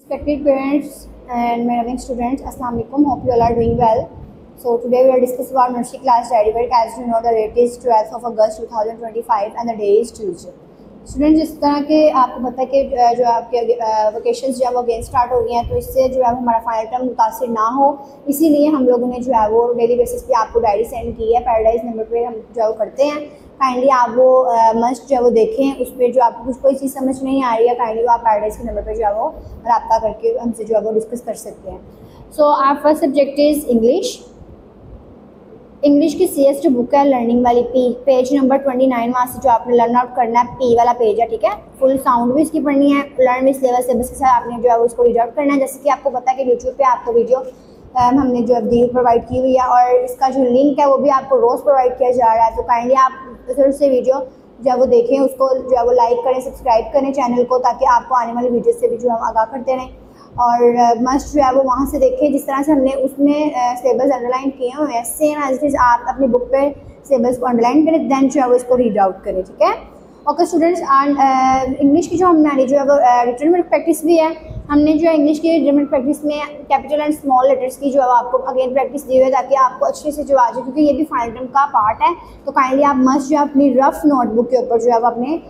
Respected parents and my loving students, Assalamu alaikum. Hope you all are doing well. So today we are discussing about nursery class diary work. As you know, the date is 12th of August 2025 and the day is Tuesday. Student जिस तरह के आपको पता है कि जो आपके vocations जो है वो अगेन स्टार्ट हो गए हैं, तो इससे जो है हमारा फाइनल टर्म मुतासिर ना हो, इसीलिए हम लोगों ने जो है वो डेली बेसिस पे आपको डायरी सेंड की है। पैराडाइज नंबर पे हम जो है वो करते हैं। काइंडली आप वो मस्ट जो है वो देखें, उस पर जो आपको कुछ कोई चीज़ समझ नहीं आ रही है, काइंडली वो आप पैराडाइज के नंबर पर जो है वो रब्ता करके हमसे जो है वो डिस्कस कर सकते हैं। So our first subject is English. English की सीएस जो बुक है लर्निंग वाली पेज नंबर 29, वहाँ से जो आपने लर्न आउट करना है पी वाला पेज है, ठीक है। फुल साउंड भी इसकी पढ़नी है, लर्न विद सिलेबस के साथ आपने जो है उसको रीड आउट करना है। जैसे कि आपको पता है कि यूट्यूब पे आपको वीडियो हमने जो दी प्रोवाइड की हुई है और इसका जो लिंक है वो भी आपको रोज़ प्रोवाइड किया जा रहा है। तो काइंडली आप फिर से वीडियो जो है वो देखें, उसको जो है वो लाइक करें, सब्सक्राइब करें चैनल को, ताकि आपको आने वाली वीडियो से भी जो हम आगाह करते रहें। और मस्ट जो है वो वहाँ से देखें जिस तरह से हमने उसमें सिलेबस अंडरलाइन किए हुए हैं, सेम एज इट इज़ आप अपनी बुक पे सिलेबस को अंडरलाइन करें, देन जो है वो इसको रीड आउट करें, ठीक है। ओके स्टूडेंट्स, इंग्लिश की जो हमारी जो है वो रिटन में प्रैक्टिस भी है। हमने जो है इंग्लिश की रिटन में प्रैक्टिस में कैपिटल एंड स्मॉल लेटर्स की जो है आपको अगेन प्रैक्टिस दी हुई है, ताकि आपको अच्छे से जो आ जाए, क्योंकि ये भी फाइनल टर्म का पार्ट है। तो काइंडली आप मस्ट जो है अपनी रफ नोटबुक के ऊपर जो है वो अपने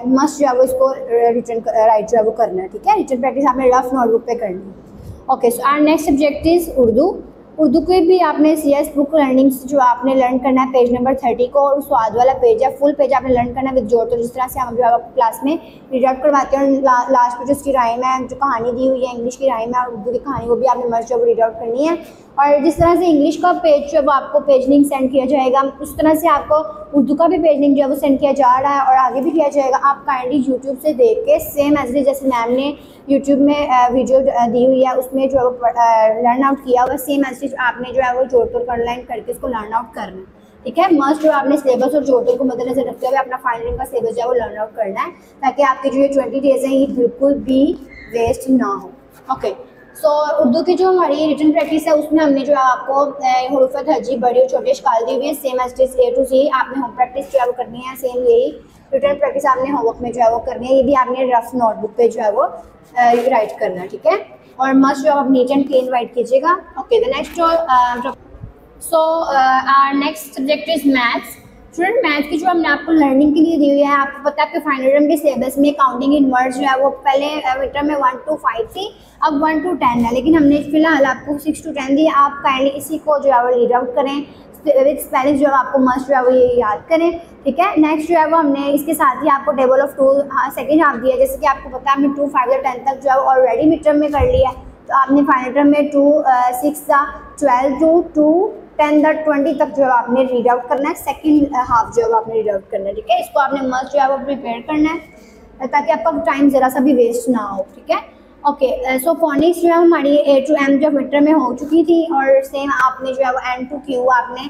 मस्ट जो है वो इसको रिटन राइट जो है वो करना है, ठीक है। रिटन प्रैक्टिस आपने रफ नोटबुक पे करनी है। Okay, so our next subject is Urdu. Urdu के भी आपने सीएस बुक लर्निंग जो आपने लर्न करना है पेज नंबर 30 को, और स्वाद वाला पेज है, फुल पेज आपने लर्न करना है विद जोड़। तो जिस तरह से हम जो है क्लास में रीड आउट करवाते हैं और लास्ट में जो उसकी राइम है, जो कहानी दी हुई है इंग्लिश की राइम है और उर्दू की कहानी, वो भी आपने मस्ट जो रीड आउट करनी है। और जिस तरह से इंग्लिश का पेज जो है वो आपको पेज लिंक सेंड किया जाएगा, उस तरह से आपको उर्दू का भी पेज लिंक जो है वो सेंड किया जा रहा है और आगे भी किया जाएगा। आप काइंडली यूट्यूब से देख के सेम एज इट जैसे मैम ने यूट्यूब में वीडियो दी हुई है उसमें जो है लर्न आउट किया हुआ, सेम एज इट आपने जो है वो जोड़ तोड़ अंडरलाइन करके उसको लर्न आउट करना है, ठीक है। मस्ट जो आपने सिलेबस और जोड़ तोड़ को मद्देनजर रखते हुए अपना फाइनल का सिलेबस जो है वो लर्न आउट करना है, ताकि आपके जो ये 20 डेज हैं ये बिल्कुल भी वेस्ट ना हो। ओके, सो उर्दू की जो हमारी रिटन प्रैक्टिस है उसमें हमने जो है आपको हरूफ हजी बड़ी और छोटी अशकाल दी हुई है, same as it A to Z आपने होम प्रैक्टिस जो है वो करनी है। सेम यही रिटन प्रैक्टिस आपने होमवर्क में जो है वो करनी है, ये भी आपने रफ नोटबुक पे जो है वो राइट करना है, ठीक है। और मस्ट जो आप नीट एंड क्लीन राइट कीजिएगा। Okay, the next so our next subject is maths. Student math की जो हमने आपको लर्निंग के लिए दी हुई है, आपको पता है कि फाइनल टर्म के सिलेबस में काउंटिंग इन वर्ड्स जो है वो पहले टर्म में 1 to 5 थी, अब 1 to 10 है, लेकिन हमने फिलहाल आपको 6 to 10 दी। आप काइंडली इसी को जो है वो रीड आउट करें विद स्पेलिंग जो है आपको मस्ट जो है वो ये याद करें, ठीक है। नेक्स्ट जो है वो हमने इसके साथ ही आपको टेबल ऑफ 2 सेकेंड हाफ दिया, जैसे कि आपको पता है हमने 2, 5 या 10 तक जो है ऑलरेडी मिड टर्म में कर लिया है। तो आपने फाइनल टर्म में 2, 6, 12 to 2, 10 तक 20 तक जो है आपने रीड आउट करना है, सेकंड हाफ जो है आपने रीड आउट करना है, ठीक है। इसको आपने मस्ट जो है वो प्रिपेयर करना है ताकि आपका टाइम ज़रा सा भी वेस्ट ना हो, ठीक है। ओके, सो फोनिक्स जो है हमारी A to M जो मिड टर्म में हो चुकी थी, और सेम आपने जो है वो N to Q आपने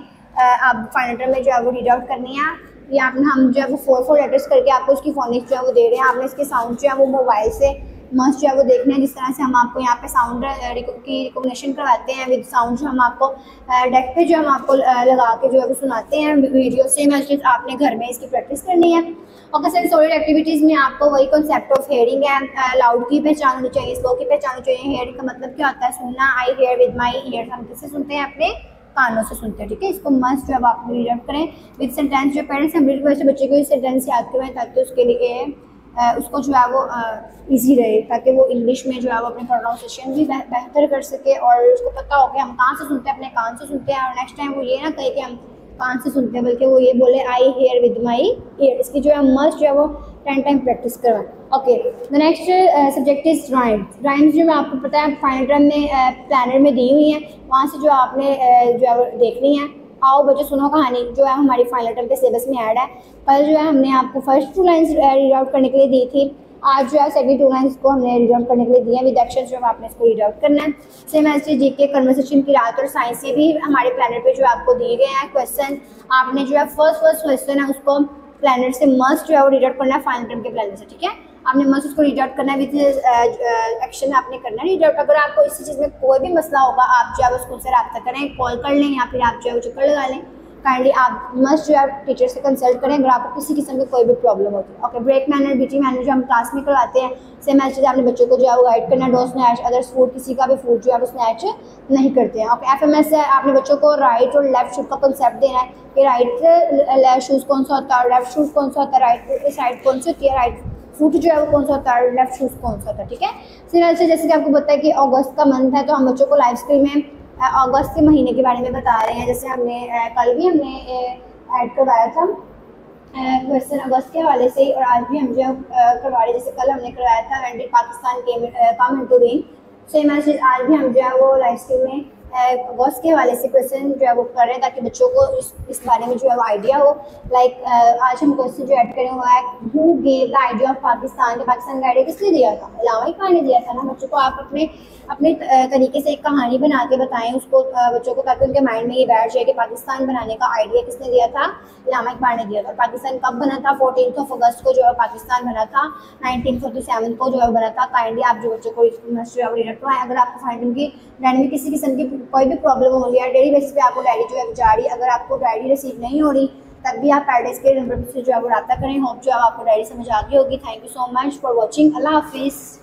अब फाइनल टर्म में जो है वो रीड आउट करनी है। ये आपने हम जो है वो 4 लेटर्स करके आपको उसकी फोनिक्स जो है वो दे रहे हैं। आपने इसके साउंड जो है वो मोबाइल से मस्ट जो है वो देखना है, जिस तरह से हम आपको यहाँ पे साउंड की रिकॉग्निशन करवाते हैं विद साउंड, जो हम आपको डेस्क पे जो हम आपको लगा के जो है वो सुनाते हैं वीडियो से। मैसेज आपने घर में इसकी प्रैक्टिस करनी है। ओके, सेंसोरियल एक्टिविटीज़ में आपको वही कॉन्सेप्ट ऑफ हेयरिंग है, लाउड की पहचान होनी चाहिए, स्लो की पहचान होनी चाहिए। हेयरिंग का मतलब क्या होता है? सुनना। आई हेयर विद माई ईयर्स, हम किससे सुनते हैं? अपने कानों से सुनते हैं, ठीक है। इसको मस्ट जो है आप रीड आउट करें विद सेंटेंस। जो पेरेंट्स हैं बिल्कुल बच्चे को सेंटेंस याद करवाएं, ताकि उसके लिए उसको जो है वो इजी रहे, ताकि वो इंग्लिश में जो है वो अपने प्रोनाउंसिएशन भी बेहतर कर सके और उसको पता हो कि हम कहाँ से सुनते हैं, अपने कान से सुनते हैं। और नेक्स्ट टाइम वो ये ना कहे कि हम कान से सुनते हैं, बल्कि वो ये बोले आई हेयर विद माई ईयर। इसकी जो है मस्ट जो है वो 10 टाइम प्रैक्टिस करवाएं। Okay, the next subject is rhymes. Rhymes जो मैं आपको पता है फाइनल टर्म में प्लानर में दी हुई हैं, वहाँ से जो आपने जो है वो देखनी है। आओ बच्चों सुनो कहानी जो है हमारी फाइनल टर्म के सिलेबस में ऐड है। कल जो है हमने आपको फर्स्ट 2 लाइन्स रीड आउट करने के लिए दी थी, आज जो है सेकंड 2 लाइन्स को हमने रीड आउट करने के लिए दिए हैं विद एक्शन। जो आपने इसको रीड आउट करना है। सेम ऐसे जीके, कन्वर्सेशन की रात और साइंस से भी हमारे प्लानर पे जो आपको दिए गए हैं क्वेश्चन। आपने जो है फर्स्ट क्वेश्चन है उसको प्लानर से मस्ट जो है वो रीड आउट करना है फाइनल टर्म के प्लानर से, ठीक है। आपने मस्ट उसको रीड आउट करना है विद एक्शन आपने करना है रीड आउट। अगर आपको इसी चीज़ में कोई भी मसला होगा, आप जो है स्कूल से रब्ता करें, कॉल कर लें या फिर आप जो है चक्कर लगा लें। काइंडली आप मस्ट जो है टीचर से कंसल्ट करें अगर आपको किसी किस्म की कोई भी प्रॉब्लम होती है। Okay, break manner, BT manner जो हम क्लास में करवाते हैं, सेम ऐसे अपने बच्चों को जो है वो गाइड करना, डो स्नैच, अदर्स फूड, किसी का भी फूड जो है वो स्नैच नहीं करते हैं। ओके, FMS है आपने बच्चों को राइट और लेफ्ट शूज का कंसेप्ट देना है कि राइट शूज़ कौन सा होता है, लेफ्ट शूज़ कौन सा होता है, राइट साइड कौन सी होती है, राइट फुट जो है वो कौन सा होता है, लेफ्ट शूज़ कौन सा होता है। ठीक है, सिमिलर से जैसे कि आपको पता है कि अगस्त का मंथ है तो हम बच्चों को लाइफ स्किल में अगस्त के महीने के बारे में बता रहे हैं। जैसे हमने कल भी हमने ऐड करवाया था क्वेश्चन अगस्त के हवाले से, और आज भी हम जो करवा रहे हैं। जैसे कल हमने करवाया था when did Pakistan come into being, same as आज भी हम जो है वो लाइफ स्किल में अगस्त के हवाले से क्वेश्चन जो है वो कर रहे हैं ताकि बच्चों को इस बारे में जो है वो आइडिया हो। लाइक आज हम क्वेश्चन जो ऐड करें हुआ है, who gave the idea of Pakistan, के पाकिस्तान का आइडिया किसने दिया था, अल्लामा इकबाल ने दिया था ना। बच्चों को आप अपने अपने तरीके से एक कहानी बना के बताएं उसको बच्चों को, ताकि उनके माइंड में ये बैठ जाए कि पाकिस्तान बनाने का आइडिया किसने दिया था, अल्लामा इकबाल ने दिया था। पाकिस्तान कब बना था, 14 अगस्त को जो है पाकिस्तान बना था, 1947 को जो है बना था। काइंडली आप जो बच्चों को रीड करवाएं। अगर आपको फाइंडिंग की डायरी में किसी किस्म की कोई भी प्रॉब्लम हो रही है, डेली बेसिस पे आपको डायरी जो है जा रही है, अगर आपको डायरी रिसीव नहीं हो रही तब भी आप पैराडाइज के नंबर से जो है वो रब्ता करें। होप जो है आपको डायरी समझ आ गई होगी। Thank you so much for watching. अल्लाह हाफिज़।